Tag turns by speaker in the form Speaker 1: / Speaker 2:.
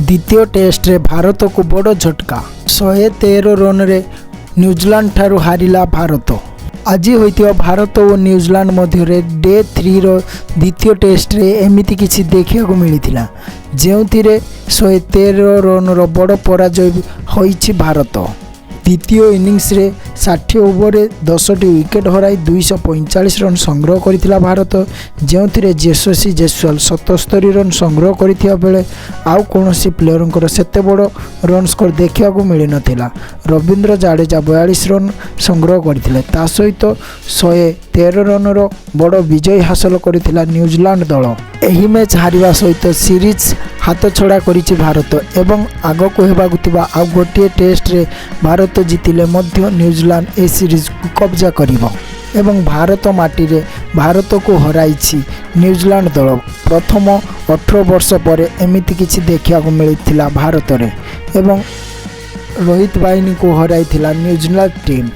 Speaker 1: द्वितीय टेस्ट रे भारत को बड़ झटका 113 रन रे न्यूजीलैंड ठारू हारिला भारत। आज होइतिबा भारत और न्यूजीलैंड मध्य डे 3 रो द्वितीय टेस्ट रे एमिति किछि देखिया मिलिथिला जेउथिरे 113 रन रो बड़ पराजय होइछि भारत। द्वितीय इनिंग्स रे 60 ओवर 10टी विकेट हराई 245 रन संग्रह करथिला भारत, जेउथिरे यशस्वी जयसवाल 77 रन संग्रह करथिया बेले आउ कोनोसी प्लेयरंकर सेते बड़ रन स्कोर देखिया को मिली नथिला। रविंद्र जाडेजा 42 रन संग्रह करथिले, ता सहित 113 रन रो बड़ विजय हासिल करथिला न्यूजीलैंड दल। एही मैच हारिबा सहित सीरीज हाथ छड़ा करिछि भारत एवं आग को हेबाकु थिबा आ गोटे टेस्ट रे भारत जीतिले मध्य न्यूजीलैंड ए सीरीज को कब्जा करिबो एवं भारत माटी रे भारत को हराइछि न्यूजीलैंड दल। प्रथम 18 वर्ष पर एमिति किछि देखिया को मिलिथिला भारत रे एवं रोहित बाहिनी को हराइथिला न्यूजीलैंड टीम।